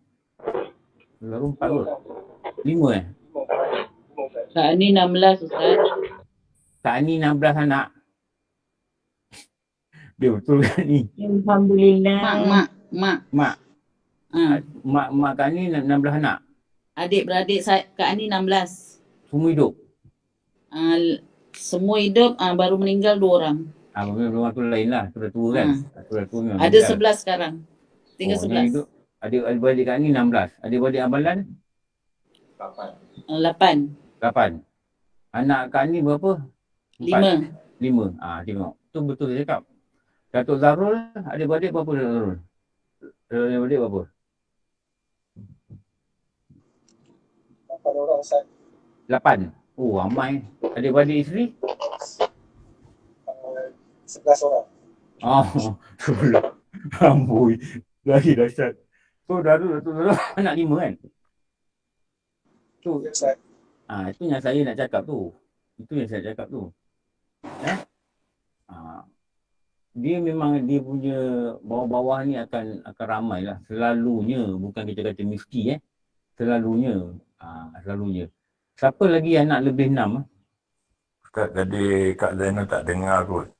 Zarul 4 kot. 5 Kak Ani 16 Ustaz. Kak Ani 16 anak. Dia betul kan ni? Alhamdulillah. Mak. Mak. Ha. Mak Kak Ani 16 anak. Adik-beradik saya, Kak Ani 16. Semua hidup. Semua hidup, baru meninggal 2 orang. Memang tu lain lah. Tu dah tua kan? Tu dah tua memang. Ada 11 sekarang. Tinggal 11. Hidup. Adik-beradik Kak Ani 16. Adik-beradik Abalan? 8. Anak Kak Ani berapa? 5. 5. Tengok. Tu betul saya cakap. Datuk Zarul, adik-beradik berapa Datuk Zarul? Adik-beradik berapa? 8 orang Ustaz. 8. Oh, ramai. Adik-beradik isteri? 11 orang. Amboi. Lagi dahsyat. So, Datuk Zarul anak 5 kan? Tu. Ustaz. Itu yang saya nak cakap tu. Dia memang dia punya bawah-bawah ni akan ramai lah. Selalunya. Bukan kita kata mesti Selalunya. Siapa lagi anak lebih 6? Ustaz, tadi Kak Zainal tak dengar kot.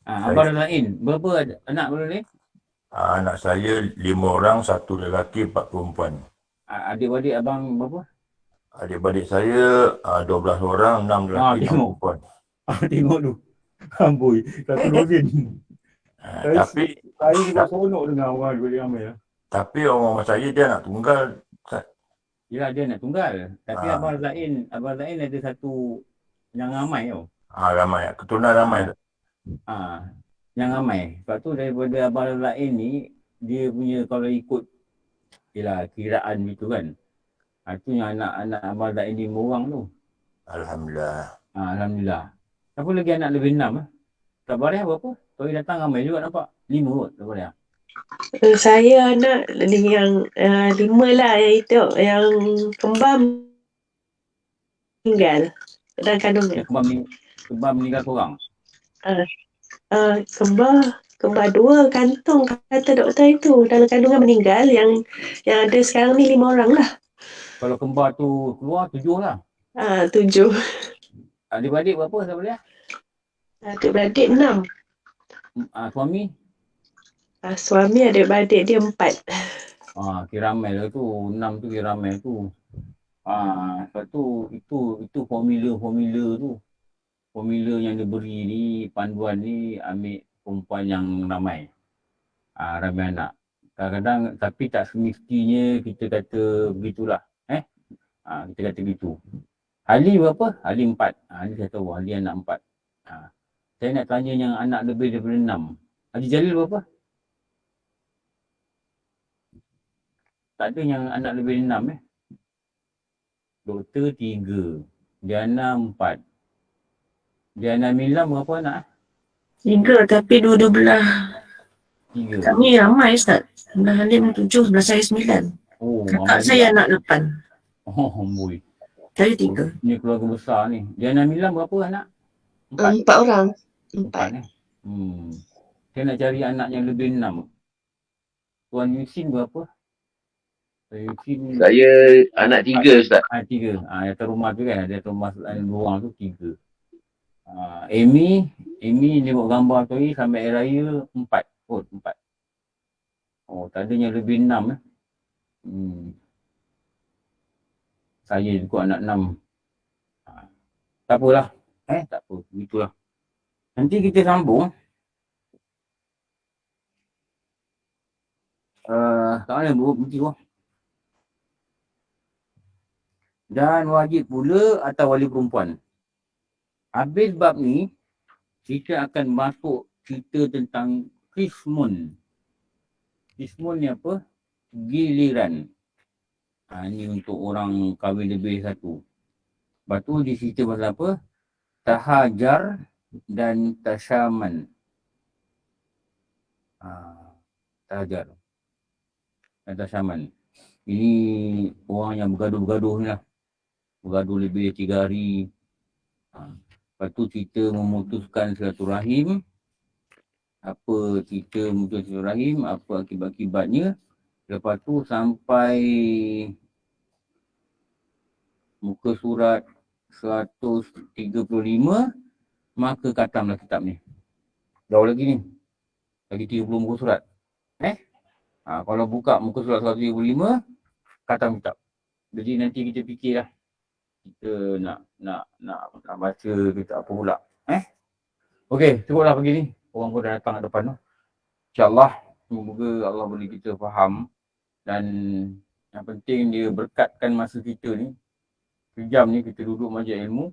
Abang Zain, berapa anak Abang Zain? Anak saya 5 orang, 1 lelaki, 4 perempuan. Adik-beradik abang berapa? Adik-beradik saya 12 orang, 6 lelaki, 6 perempuan. Tengok tu. Amboi, satu dozen. Tapi saya juga seronok dengar orang adik-beradik ramai lah. Tapi orang saya dia anak tunggal. Yelah, dia anak tunggal. Tapi Abang Zain ada satu yang ramai tau. Ramai. Keturunan ramai. Yang ramai. Sebab tu daripada Abang Zain ni, dia punya kalau ikut kiraan gitu kan. Itu yang anak-anak Abang Zain 5 orang tu. Alhamdulillah. Siapa lagi anak lebih 6? Tak boleh berapa? Tori datang ramai juga nampak. 5 kot, tak boleh. Saya anak yang 5 lah, yang kembar meninggal dalam kandungan. Kembar meninggal seorang? Kembar 2 kantung kata doktor itu dalam kandungan meninggal. Yang ada sekarang ni 5 orang lah. Kalau kembar tu keluar 7 lah. 7. Adik-beradik berapa tak boleh? Adik-beradik 6. Suami? Suami adik-beradik dia 4. Kira ramai lah tu. 6 tu kira ramai tu. Sebab tu itu formula tu. Formula yang dia beri ni, panduan ni ambil perempuan yang ramai. Ramai anak. Kadang-kadang tapi tak semestinya kita kata begitulah. Kita kata begitu. Ali berapa? Ali 4. Ni saya tahu Ali anak 4. Saya nak tanya yang anak lebih daripada 6. Haji Jalil berapa? Tak ada yang anak lebih 6 Doktor 3. Diana 4. Diana Milam berapa anak? 3 tapi dua-dua belah. 3. Kami ramai Ustaz. Sebelah Halim 7, sebelah saya 9. Kakak saya anak 8. Amboi. Saya 3. Ni keluarga besar ni. Diana Milam berapa anak? 4 orang. 4. Saya nak cari anak yang lebih 6. Tuan Yusin berapa? Saya anak 3 Ustaz. 3. Yang rumah tu kan. Ada rumah luar tu 3. Amy tengok gambar tu sampai air raya 4. 4. Tak ada yang lebih 6 Saya juga anak 6. Tak apalah. Tak apa. Begitulah. Nanti kita sambung. Tak ada berhenti lah. Dan wajib pula atau wali perempuan. Habis bab ni, kita akan masuk cerita tentang Qismun. Qismun ni apa? Giliran. Ini untuk orang kahwin lebih 1. Lepas tu dia cerita pasal apa? Tahajar dan tasyaman. Tahajar dan tasyaman. Ini orang yang bergaduh-bergaduh ni lah. Bergaduh lebih 3 hari. Lepas tu kita memutuskan silaturahim. Apa cerita memutuskan silaturahim, apa akibat-akibatnya. Lepas tu sampai muka surat 135, maka khatamlah kitab ni. Jauh lagi ni. Lagi 30 muka surat. Kalau buka muka surat 135, khatam kitab. Jadi nanti kita fikirlah. Kita nak baca ke tak apa pula. Okey, cukuplah pagi ni. Orang pun dah datang kat depan tu. InsyaAllah, semoga Allah boleh kita faham. Dan yang penting dia berkatkan masa kita ni. Sejam ni kita duduk majlis ilmu.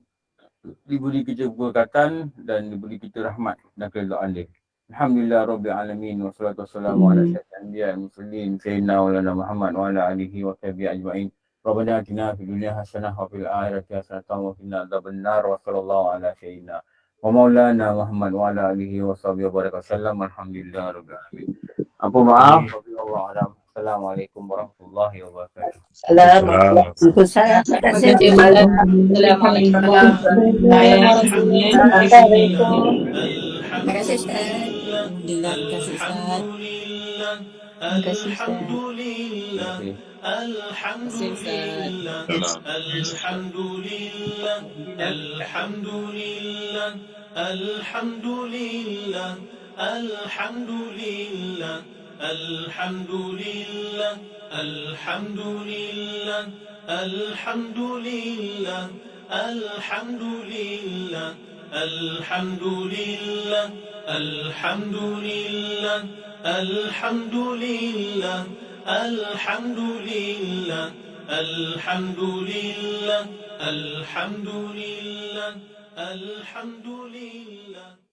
Diberi kita keberkatan dan diberi kita rahmat dan keredaan dia. Alhamdulillah Rabbil Alamin. Wassalatu wassalamu ala sayyidil anbiya wal mursalin sayyidina Maulana Muhammad wa ala alihi wa sahbihi ajma'in. Rabbana atina fid dunya hasanah wa fil akhirati hasanah wa qina adzabannar. Wa sallallahu ala sayyidina wa maulana Muhammad wa ala alihi wa sahbihi wa baraka sallam. Alhamdulillah Rabbil Alamin. Apa maaf. Assalamualaikum warahmatullahi wabarakatuh. Terima kasih Ustaz. Alhamdulillah, terima kasih Ustaz. Terima kasih Ustaz. Alhamdulillah.